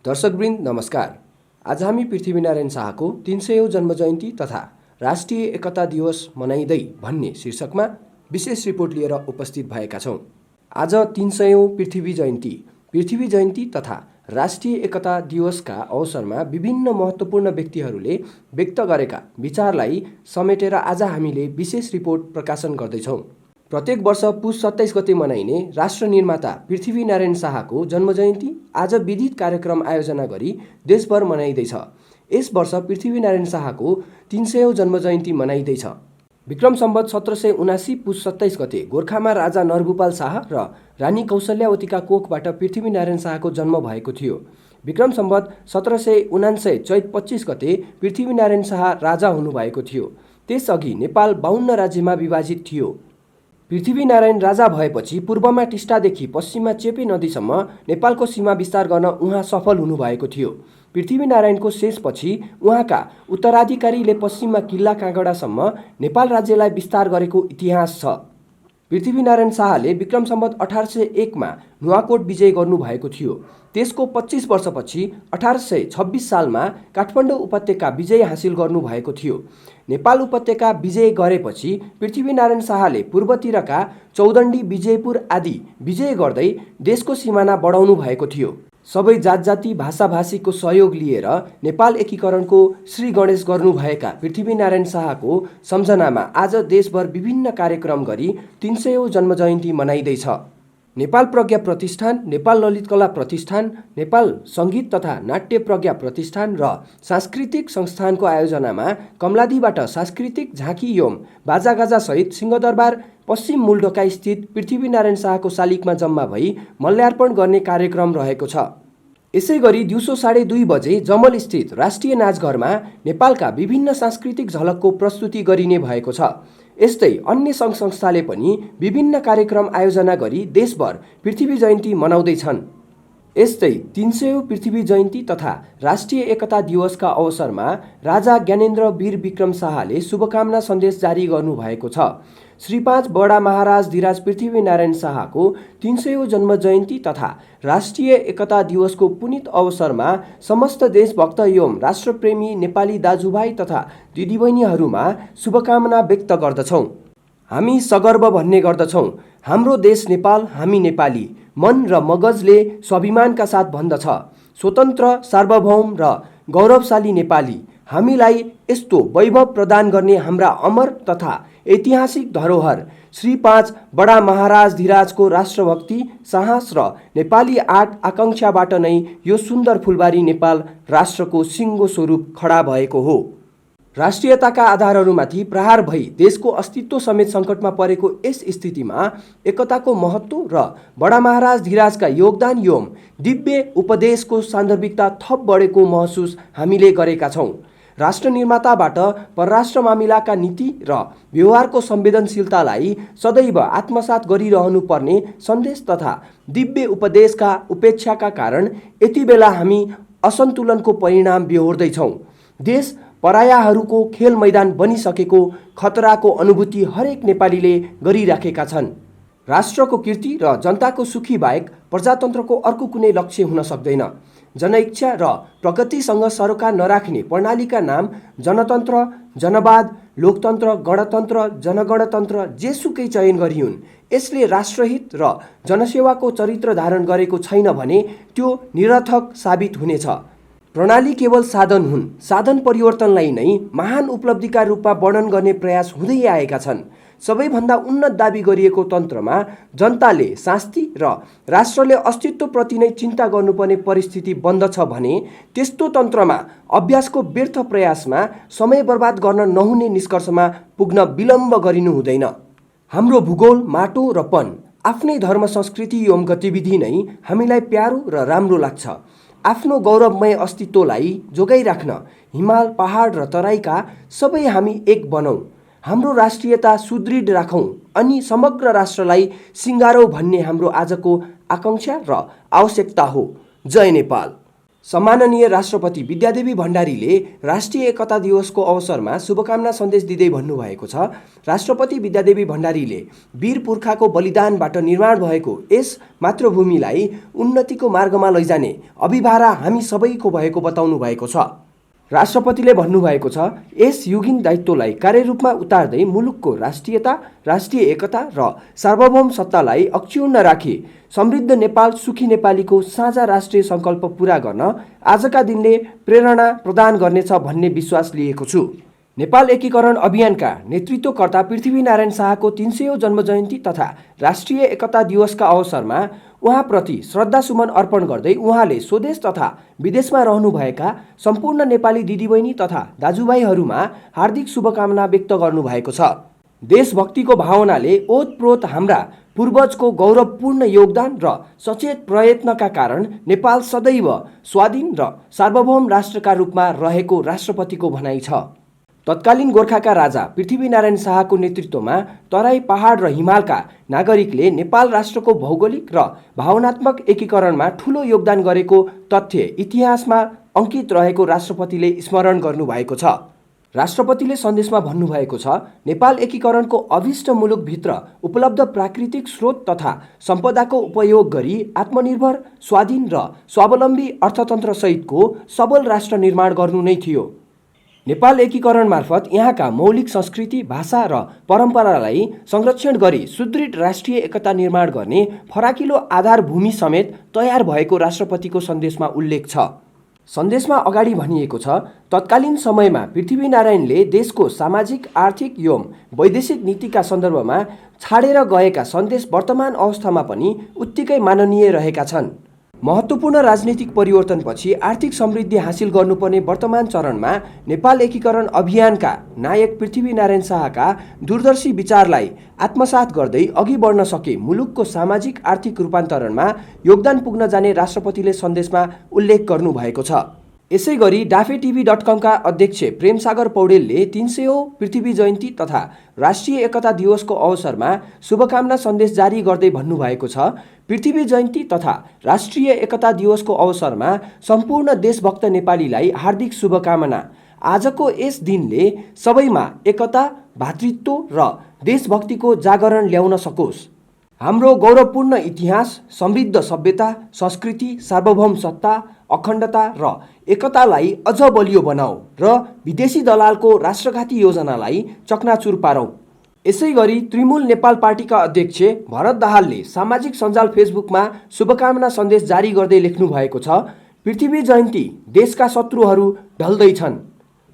दर्शकवृन्द नमस्कार। आज हामी पृथ्वीनारायण शाहको 300औं जन्मजयन्ती तथा राष्ट्रिय एकता दिवस मनाइँदै भन्ने शीर्षकमा विशेष रिपोर्ट लिएर उपस्थित भएका छौँ। आज 300औं पृथ्वी जयन्ती तथा राष्ट्रिय एकता दिवसका अवसरमा विभिन्न महत्त्वपूर्ण व्यक्तिहरूले व्यक्त गरेका विचारलाई समेटेर आज हामीले विशेष रिपोर्ट प्रकाशन गर्दैछौँ। प्रत्येक वर्ष पुस 27 गते मनाइने राष्ट्र निर्माता पृथ्वीनारायण शाहको जन्मजयन्ती आज विधित कार्यक्रम आयोजना गरी देशभर मनाइँदैछ। यस वर्ष पृथ्वीनारायण शाहको 300औं जन्मजयन्ती मनाइँदैछ। विक्रम सम्वत 1779 पुस 27 गते गोर्खामा राजा नरभूपाल शाह र रानी कौशल्यावतीका कोखबाट पृथ्वीनारायण शाहको जन्म भएको थियो। विक्रम सम्वत 1779 चैत 25 गते पृथ्वीनारायण शाह राजा हुनुभएको थियो। त्यसअघि नेपाल 52 राज्यमा विभाजित थियो। पृथ्वीनारायण राजा भएपछि पूर्वमा टिस्टादेखि पश्चिममा चेपे नदीसम्म नेपालको सीमा विस्तार गर्न उहाँ सफल हुनुभएको थियो। पृथ्वीनारायणको शेषपछि उहाँका उत्तराधिकारीले पश्चिममा किल्ला काँगडासम्म नेपाल राज्यलाई विस्तार गरेको इतिहास छ। पृथ्वीनारायण शाहले विक्रम सम्वत 1801 मा नुवाकोट विजय गर्नुभएको थियो। त्यसको 25 वर्षपछि 1826 सालमा काठमाडौँ उपत्यका विजय हासिल गर्नुभएको थियो। नेपाल उपत्यका विजय गरेपछि पृथ्वीनारायण शाहले पूर्वतिरका चौदण्डी, विजयपुर आदि विजय गर्दै देशको सिमाना बढाउनु भएको थियो। सबै जातजाति भाषाभाषीको सहयोग लिएर नेपाल एकीकरणको श्री गणेश गर्नुभएका पृथ्वीनारायण शाहको सम्झनामा आज देशभर विभिन्न कार्यक्रम गरी 300औं जन्मजयन्ती मनाइँदैछ। नेपाल प्रज्ञा प्रतिष्ठान, नेपाल ललित कला प्रतिष्ठान, नेपाल सङ्गीत तथा नाट्य प्रज्ञा प्रतिष्ठान र सांस्कृतिक संस्थानको आयोजनामा कमलादीबाट सांस्कृतिक झाँकी एवं बाजागाजा सहित सिंहदरबार पश्चिम मूलढोका स्थित पृथ्वीनारायण शाहको शालिगमा जम्मा भई मल्यार्पण गर्ने कार्यक्रम रहेको छ। यसै गरी दिउँसो 2:30 बजे जमल स्थित राष्ट्रिय नाचघरमा नेपालका विभिन्न सांस्कृतिक झलकको प्रस्तुति गरिने भएको छ। यस्तै अन्य सङ्घ संस्थाले पनि विभिन्न कार्यक्रम आयोजना गरी देशभर पृथ्वी जयन्ती मनाउँदैछन्। यस्तै 300औं पृथ्वी जयन्ती तथा राष्ट्रिय एकता दिवसका अवसरमा राजा ज्ञानेन्द्र वीर विक्रम शाहले शुभकामना सन्देश जारी गर्नुभएको छ। श्री 5 बडा महाराज धीराज पृथ्वीनारायण शाहको 300औं जन्म जयन्ती तथा राष्ट्रिय एकता दिवसको पुनित अवसरमा समस्त देशभक्त एवं राष्ट्रप्रेमी नेपाली दाजुभाइ तथा दिदीबहिनीहरूमा शुभकामना व्यक्त गर्दछौँ। हामी सगर्व भन्ने गर्दछौँ, हाम्रो देश नेपाल, हामी नेपाली, मन र मगजले स्वाभिमानका साथ भन्दछ, स्वतन्त्र, सार्वभौम र गौरवशाली नेपाली। हामीलाई यस्तो वैभव प्रदान गर्ने हाम्रा अमर तथा ऐतिहासिक धरोहर श्री 5 बडा महाराज धीराजको राष्ट्रभक्ति, साहस र नेपाली आँट आकाङ्क्षाबाट नै यो सुन्दर फुलबारी नेपाल राष्ट्रको सिङ्गो स्वरूप खडा भएको हो। राष्ट्रियताका आधारहरूमाथि प्रहार भई देशको अस्तित्व समेत सङ्कटमा परेको यस स्थितिमा एकताको महत्त्व र बडा महाराज धीराजका योगदान एवं दिव्य उपदेशको सान्दर्भिकता थप बढेको महसुस हामीले गरेका छौँ। राष्ट्र निर्माताबाट परराष्ट्र मामिलाका नीति र व्यवहारको संवेदनशीलतालाई सदैव आत्मसात गरिरहनु पर्ने सन्देश तथा दिव्य उपदेशका उपेक्षाका कारण यति बेला हामी असन्तुलनको परिणाम बेहोर्दैछौँ। देश परायाहरूको खेल मैदान बनिसकेको खतराको अनुभूति हरेक नेपालीले गरिराखेका छन्। राष्ट्रको कीर्ति र जनताको सुखी बाहेक प्रजातन्त्रको अर्को कुनै लक्ष्य हुन सक्दैन। जनइच्छा र प्रगतिसँग सरोकार नराख्ने प्रणालीका नाम जनतन्त्र, जनवाद, लोकतन्त्र, गणतन्त्र, जनगणतन्त्र जेसुकै चयन गरिउन्, यसले राष्ट्रहित र जनसेवाको चरित्र धारण गरेको छैन भने त्यो निरर्थक साबित हुनेछ। प्रणाली केवल साधन हुन्। साधन परिवर्तनलाई नै महान उपलब्धिका रूपमा वर्णन गर्ने प्रयास हुँदै आएका छन्। सबैभन्दा उन्नत दाबी गरिएको तन्त्रमा जनताले शास्ति र राष्ट्रले अस्तित्वप्रति नै चिन्ता गर्नुपर्ने परिस्थिति बन्दछ भने त्यस्तो तन्त्रमा अभ्यासको व्यर्थ प्रयासमा समय बर्बाद गर्न नहुने निष्कर्षमा पुग्न विलम्ब गरिनु हुँदैन। हाम्रो भूगोल, माटो र वन, आफ्नै धर्म, संस्कृति एवं गतिविधि नै हामीलाई प्यारो र राम्रो लाग्छ। आफ्नो गौरवमय अस्तित्वलाई जोगाइराख्न हिमाल, पहाड र तराईका सबै हामी एक बनौँ, हाम्रो राष्ट्रियता सुदृढ राखौँ अनि समग्र राष्ट्रलाई सिङ्गारौँ भन्ने हाम्रो आजको आकाङ्क्षा र आवश्यकता हो। जय नेपाल। सम्माननीय राष्ट्रपति विद्यादेवी भण्डारीले राष्ट्रिय एकता दिवसको अवसरमा शुभकामना सन्देश दिँदै भन्नुभएको छ, राष्ट्रपति विद्यादेवी भण्डारीले वीर पुर्खाको बलिदानबाट निर्माण भएको यस मातृभूमिलाई उन्नतिको मार्गमा लैजाने अभिभारा हामी सबैको भएको बताउनु भएको छ। राष्ट्रपतिले भन्नुभएको छ, यस युगीन दायित्वलाई कार्यरूपमा उतार्दै मुलुकको राष्ट्रियता, राष्ट्रिय एकता र सार्वभौम सत्तालाई अक्षुण्ण राखी समृद्ध नेपाल, सुखी नेपालीको साझा राष्ट्रिय सङ्कल्प पूरा गर्न आजका दिनले प्रेरणा प्रदान गर्नेछ भन्ने विश्वास लिएको छु। नेपाल एकीकरण अभियानका नेतृत्वकर्ता पृथ्वीनारायण शाहको 300औं जन्मजयन्ती तथा राष्ट्रिय एकता दिवसका अवसरमा उहाँप्रति श्रद्धासुमन अर्पण गर्दै उहाँले स्वदेश तथा विदेशमा रहनुभएका सम्पूर्ण नेपाली दिदीबहिनी तथा दाजुभाइहरूमा हार्दिक शुभकामना व्यक्त गर्नुभएको छ। देशभक्तिको भावनाले ओतप्रोत हाम्रा पूर्वजको गौरवपूर्ण योगदान र सचेत प्रयत्नका कारण नेपाल सदैव स्वाधीन र सार्वभौम राष्ट्रका रूपमा रहेको राष्ट्रपतिको भनाइ छ। तत्कालीन गोर्खाका राजा पृथ्वीनारायण शाहको नेतृत्वमा तराई, पहाड र हिमालका नागरिकले नेपाल राष्ट्रको भौगोलिक र भावनात्मक एकीकरणमा ठूलो योगदान गरेको तथ्य इतिहासमा अङ्कित रहेको राष्ट्रपतिले स्मरण गर्नुभएको छ। राष्ट्रपतिले सन्देशमा भन्नुभएको छ, नेपाल एकीकरणको अभिष्ट मुलुकभित्र उपलब्ध प्राकृतिक स्रोत तथा सम्पदाको उपयोग गरी आत्मनिर्भर, स्वाधीन र स्वावलम्बी अर्थतन्त्रसहितको सबल राष्ट्र निर्माण गर्नु नै थियो। नेपाल एकीकरण मार्फत यहाँका मौलिक संस्कृति, भाषा र परम्परालाई संरक्षण गरी सुदृढ राष्ट्रिय एकता निर्माण गर्ने फराकिलो आधारभूमि समेत तयार भएको राष्ट्रपतिको सन्देशमा उल्लेख छ। सन्देशमा अगाडि भनिएको छ, तत्कालीन समयमा पृथ्वीनारायणले देशको सामाजिक, आर्थिक एवं वैदेशिक नीतिका सन्दर्भमा छाडेर गएका सन्देश वर्तमान अवस्थामा पनि उत्तिकै माननीय रहेका छन्। महत्त्वपूर्ण राजनीतिक परिवर्तनपछि आर्थिक समृद्धि हासिल गर्नुपर्ने वर्तमान चरणमा नेपाल एकीकरण अभियानका नायक पृथ्वीनारायण शाहका दूरदर्शी विचारलाई आत्मसात गर्दै अघि बढ्न सके मुलुकको सामाजिक आर्थिक रूपान्तरणमा योगदान पुग्न जाने राष्ट्रपतिले सन्देशमा उल्लेख गर्नुभएको छ। यसै गरी डाफेटिभी.com का अध्यक्ष प्रेमसागर पौडेलले 300औं पृथ्वी जयन्ती तथा राष्ट्रिय एकता दिवसको अवसरमा शुभकामना सन्देश जारी गर्दै भन्नुभएको छ, पृथ्वी जयन्ती तथा राष्ट्रिय एकता दिवसको अवसरमा सम्पूर्ण देशभक्त नेपालीलाई हार्दिक शुभकामना। आजको यस दिनले सबैमा एकता, भातृत्व र देशभक्तिको जागरण ल्याउन सकोस्। हाम्रो गौरवपूर्ण इतिहास, समृद्ध सभ्यता, संस्कृति, सार्वभौम सत्ता, अखण्डता र एकतालाई अझ बलियो बनाऊ र विदेशी दलालको राष्ट्रघाती योजनालाई चकनाचुर पारौँ। यसै गरी तृणमूल नेपाल पार्टीका अध्यक्ष भरत दाहालले सामाजिक सञ्जाल फेसबुकमा शुभकामना सन्देश जारी गर्दै लेख्नु भएको छ, पृथ्वी जयन्ती देशका शत्रुहरू ढल्दैछन्।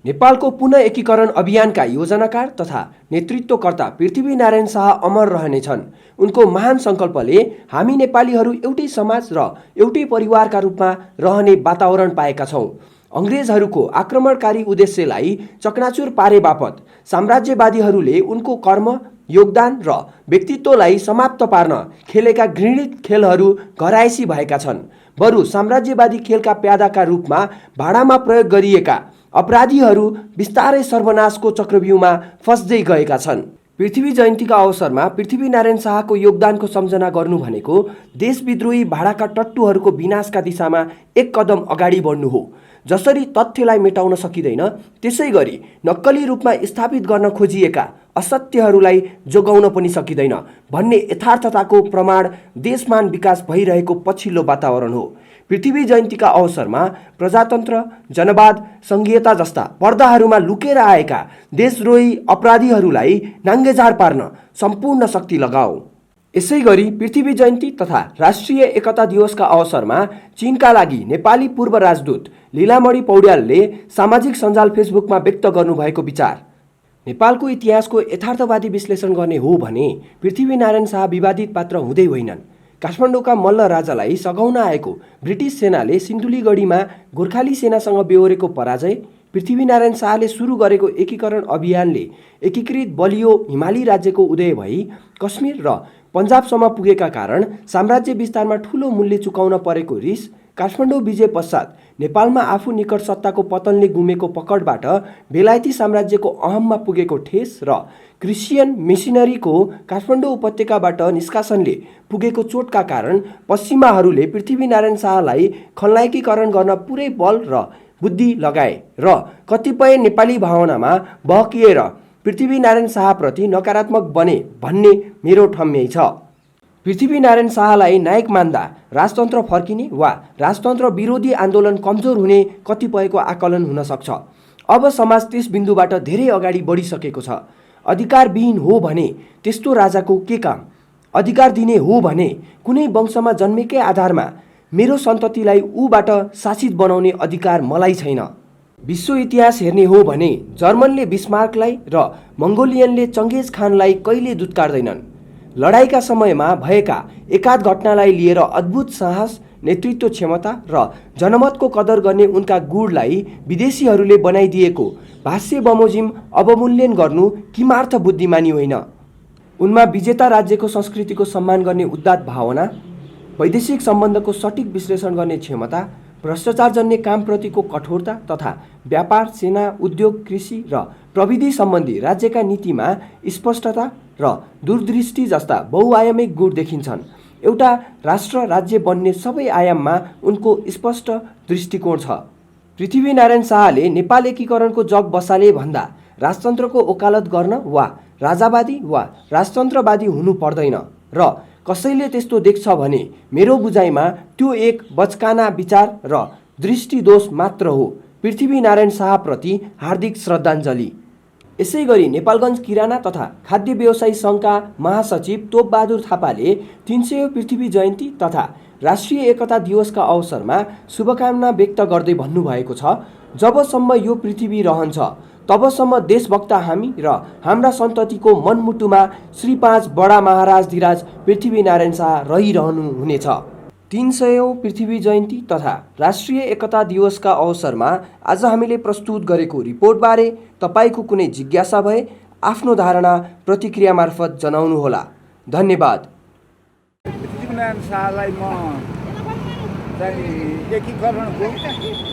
नेपालको पुनः एकीकरण अभियानका योजनाकार तथा नेतृत्वकर्ता पृथ्वीनारायण शाह अमर रहनेछन्। उनको महान सङ्कल्पले हामी नेपालीहरू एउटै समाज र एउटै परिवारका रूपमा रहने वातावरण पाएका छौँ। अङ्ग्रेजहरूको आक्रमणकारी उद्देश्यलाई चकनाचुर पारे बापत साम्राज्यवादीहरूले उनको कर्म, योगदान र व्यक्तित्वलाई समाप्त पार्न खेलेका घृणित खेलहरू घरायसी भएका छन्। बरु साम्राज्यवादी खेलका प्यादाका रूपमा भाडामा प्रयोग गरिएका अपराधीहरू बिस्तारै सर्वनाशको चक्रव्यूहमा फस्दै गएका छन्। पृथ्वी जयन्तीका अवसरमा पृथ्वीनारायण शाहको योगदानको सम्झना गर्नु भनेको देशविद्रोही भाडाका टट्टुहरूको विनाशका दिशामा एक कदम अगाडि बढ्नु हो। जसरी तथ्यलाई मेटाउन सकिँदैन, त्यसै गरी नक्कली रूपमा स्थापित गर्न खोजिएका असत्यहरूलाई जोगाउन पनि सकिँदैन भन्ने यथार्थताको प्रमाण देशमान विकास भइरहेको पछिल्लो वातावरण हो। पृथ्वी जयन्तीका अवसरमा प्रजातन्त्र, जनवाद, सङ्घीयता जस्ता पर्दाहरूमा लुकेर आएका देशद्रोही अपराधीहरूलाई नाङ्गेझार पार्न सम्पूर्ण शक्ति लगाऊ। यसै गरी पृथ्वी जयन्ती तथा राष्ट्रिय एकता दिवसका अवसरमा चीनका लागि नेपाली पूर्व राजदूत लीलामणि पौड्यालले सामाजिक सञ्जाल फेसबुकमा व्यक्त गर्नुभएको विचार, नेपालको इतिहासको यथार्थवादी विश्लेषण गर्ने हो भने पृथ्वीनारायण शाह विवादित पात्र हुँदै होइनन्। काठमाडौँका मल्ल राजालाई सघाउन आएको ब्रिटिस सेनाले सिन्धुलीगढीमा गोर्खाली सेनासँग बेहोरेको पराजय, पृथ्वीनारायण शाहले सुरु गरेको एकीकरण अभियानले एकीकृत बलियो हिमाली राज्यको उदय भई कश्मीर र पन्जाबसम्म पुगेका कारण साम्राज्य विस्तारमा ठूलो मूल्य चुकाउन परेको रिस, काठमाडौँ विजय पश्चात नेपालमा आफू निकट सत्ताको पतनले गुमेको पकडबाट बेलायती साम्राज्यको अहममा पुगेको ठेस र क्रिस्चियन मिसनरीको काठमाडौँ उपत्यकाबाट निष्कासनले पुगेको चोटका कारण पश्चिमाहरूले पृथ्वीनारायण शाहलाई खलनायकीकरण गर्न पुरै बल र बुद्धि लगाए र कतिपय नेपाली भावनामा बहकिएर पृथ्वीनारायण शाहप्रति नकारात्मक बने भन्ने मेरो ठम्याइ छ। पृथ्वीनारायण शाहलाई नायक मान्दा राजतन्त्र फर्किने वा राजतन्त्र विरोधी आन्दोलन कमजोर हुने कतिपयको आकलन हुन सक्छ। अब समाज त्यस बिन्दुबाट धेरै अगाडि बढिसकेको छ। अधिकारविहीन हो भने त्यस्तो राजाको के काम? अधिकार दिने हो भने कुनै वंशमा जन्मेकै आधारमा मेरो सन्ततिलाई ऊबाट शासित बनाउने अधिकार मलाई छैन। विश्व इतिहास हेर्ने हो भने जर्मनले बिस्मार्कलाई र मङ्गोलियनले चङ्गेज खानलाई कहिले दुत्कार्दैनन्। लडाईँका समयमा भएका एकाध घटनालाई लिएर अद्भुत साहस, नेतृत्व क्षमता र जनमतको कदर गर्ने उनका गुणलाई विदेशीहरूले बनाइदिएको भाष्य बमोजिम अवमूल्यन गर्नु किमार्थ बुद्धिमानी होइन। उनमा विजेता राज्यको संस्कृतिको सम्मान गर्ने उदात्त भावना, वैदेशिक सम्बन्धको सटिक विश्लेषण गर्ने क्षमता, भ्रष्टाचारजन्य कामप्रतिको कठोरता तथा व्यापार, सेना, उद्योग, कृषि र प्रविधि सम्बन्धी राज्यका नीतिमा स्पष्टता र दूरदृष्टि जस्ता बहुआयामिक गुण देखिन्छन्। एउटा राष्ट्र राज्य बन्ने सबै आयाममा उनको स्पष्ट दृष्टिकोण छ। पृथ्वीनारायण शाहले नेपाल एकीकरणको जग बसाले भन्दा राजतन्त्रको वकालत गर्न वा राजावादी वा राजतन्त्रवादी हुनु पर्दैन र कसैले त्यस्तो देख्छ भने मेरो बुझाइमा त्यो एक बचकाना विचार र दृष्टिदोष मात्र हो। पृथ्वीनारायण शाहप्रति हार्दिक श्रद्धाञ्जली। यसैगरी नेपालगञ्ज किराना तथा खाद्य व्यवसायी सङ्घका महासचिव तोपबहादुर थापाले 300 पृथ्वी जयन्ती तथा राष्ट्रिय एकता दिवसका अवसरमा शुभकामना व्यक्त गर्दै भन्नुभएको छ, जबसम्म यो पृथ्वी रहन्छ तबसम्म देशभक्त हामी र हाम्रा सन्ततिको मनमुटुमा श्री 5 बडा महाराज धिराज पृथ्वीनारायण शाह रहिरहनु हुनेछ। 300औं पृथ्वी जयन्ती तथा राष्ट्रिय एकता दिवसका अवसरमा आज हामीले प्रस्तुत गरेको रिपोर्टबारे तपाईको कुनै जिज्ञासा भए आफ्नो धारणा प्रतिक्रिया मार्फत जनाउनुहोला। धन्यवाद। पृथ्वीनारायण शाहलाई म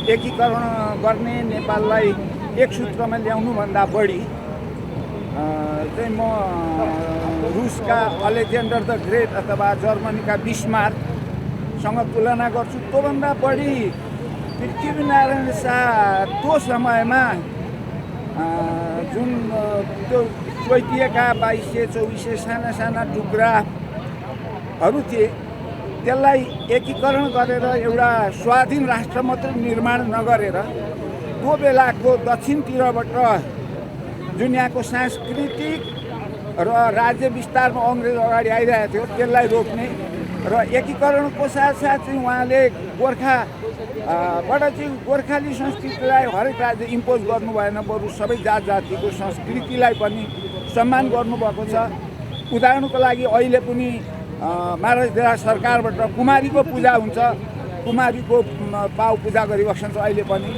एकीकरण गर्ने नेपाललाई एक सूत्रमा ल्याउनुभन्दा बढी चाहिँ म रुसका अलेक्जेन्डर द ग्रेट अथवा जर्मनीका बिस्मार्कसँग तुलना गर्छु। त्योभन्दा बढी पृथ्वीनारायण शाह त्यो समयमा जुन त्यो चोइटिएका 2200-2400 साना साना टुक्राहरू थिए त्यसलाई एकीकरण गरेर एउटा स्वाधीन राष्ट्र मात्र निर्माण नगरेर त्यो बेलाको दक्षिणतिरबाट जुन यहाँको सांस्कृतिक र राज्य विस्तारमा अङ्ग्रेज अगाडि आइरहेको थियो त्यसलाई रोक्ने र एकीकरणको साथसाथ चाहिँ उहाँले गोर्खाबाट चाहिँ गोर्खाली संस्कृतिलाई हरेक राज्य इम्पोज गर्नु भएन, बरु सबै जात जातिको संस्कृतिलाई पनि सम्मान गर्नुभएको छ। उदाहरणको लागि अहिले पनि महाराज धिराज सरकारबाट कुमारीको पूजा हुन्छ, कुमारीको पाउ पूजा गरिबस्छन् अहिले पनि।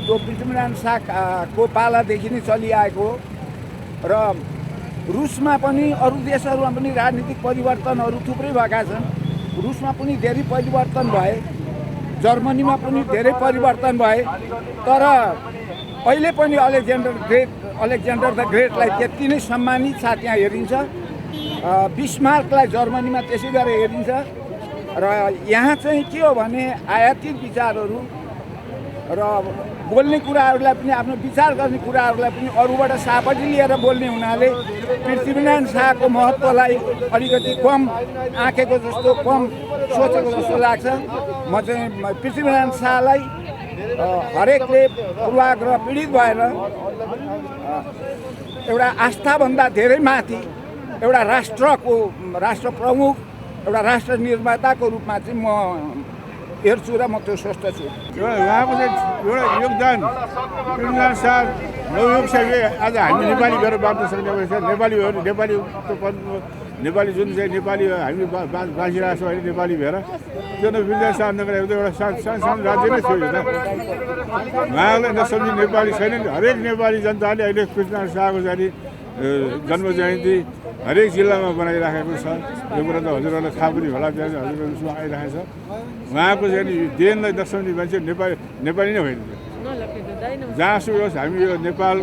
त्यो पृथ्वीनारायण शाहको पालादेखि नै चलिआएको हो र रुसमा पनि अरू देशहरूमा पनि राजनीतिक परिवर्तनहरू थुप्रै भएका छन्। रुसमा पनि धेरै परिवर्तन भए, जर्मनीमा पनि धेरै परिवर्तन भए, तर अहिले पनि अलेक्जेन्डर द ग्रेटलाई त्यति नै सम्मानित साथ यहाँ हेरिन्छ। बिस्मार्कलाई जर्मनीमा त्यसै गरेर हेरिन्छ र यहाँ चाहिँ के हो भने आयातित विचारहरू र बोल्ने कुराहरूलाई पनि आफ्नो विचार गर्ने कुराहरूलाई पनि अरूबाट सापटी लिएर बोल्ने हुनाले पृथ्वीनारायण शाहको महत्त्वलाई अलिकति कम आँकेको जस्तो, कम सोचेको जस्तो लाग्छ। म चाहिँ पृथ्वीनारायण शाहलाई हरेकले पूर्वाग्रह पीडित भएर एउटा आस्थाभन्दा धेरै माथि एउटा राष्ट्र प्रमुख, एउटा राष्ट्र निर्माताको रूपमा चाहिँ म हेर्छु र म त्यो स्वस्थ छु। उहाँको चाहिँ एउटा योगदान पृथ्वीनारायण शाह नवयुगसँगै आज हामी नेपाली भएर बाँच्न सक्ने भएछ। नेपाली जुन चाहिँ नेपाली हामी बाँचिरहेको छौँ अहिले नेपाली भएर, त्यो पृथ्वीनारायण शाह नगरेको एउटा सानो राज्य नै थियो होइन। उहाँलाई नसम्झी नेपाली छैनन्। हरेक नेपाली जनताले अहिले पृथ्वीनारायण शाहको चाहिँ जन्म जयन्ती हरेक जिल्लामा बनाइराखेको छ। यो कुरा त हजुरहरूलाई थाहा पनि होला, त्यहाँ हजुरहरूसँग आइरहेको छ। उहाँको चाहिँ देनलाई दर्शाउने मान्छे नेपाली नै होइन। जहाँसुकै होस्, हामी यो नेपाल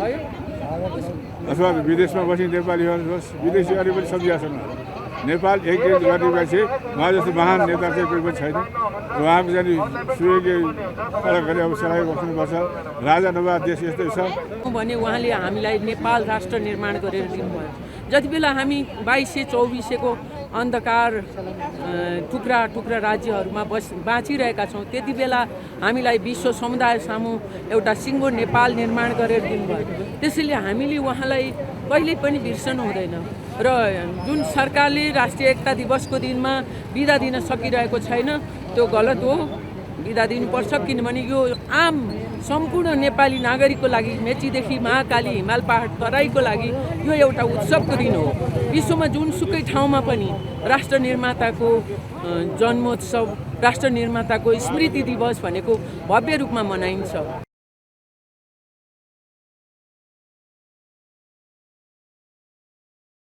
अथवा विदेशमा बस्ने नेपालीहरू होस्, विदेशीहरू पनि सम्झिया छन्। नेपाल एकीकृत गर्ने मान्छे उहाँ जस्तो महान नेता चाहिँ कोही पनि छैन। उहाँको चाहिँ सुयोग्य कलाकारी अब सराइ बस्नुपर्छ। राजा नभए देश यस्तै छ भने उहाँले हामीलाई नेपाल राष्ट्र निर्माण गरेर दिनुभयो। जति बेला हामी 2224को अन्धकार टुक्रा टुक्रा राज्यहरूमा बाँचिरहेका छौँ, त्यति बेला हामीलाई विश्व समुदाय सामु एउटा सिङ्गो नेपाल निर्माण गरेर दिनुभयो। त्यसैले हामीले उहाँलाई कहिल्यै पनि बिर्सनु हुँदैन। र जुन सरकारले राष्ट्रिय एकता दिवसको दिनमा बिदा दिन सकिरहेको छैन, त्यो गलत हो। बिदा दिनुपर्छ, किनभने यो आम सम्पूर्ण नेपाली नागरिकको लागि, मेचीदेखि महाकाली हिमाल पहाड तराईको लागि यो एउटा उत्सवको दिन हो। विश्वमा जुनसुकै ठाउँमा पनि राष्ट्र निर्माताको जन्मोत्सव, राष्ट्र निर्माताको स्मृति दिवस भनेको भव्य रूपमा मनाइन्छ।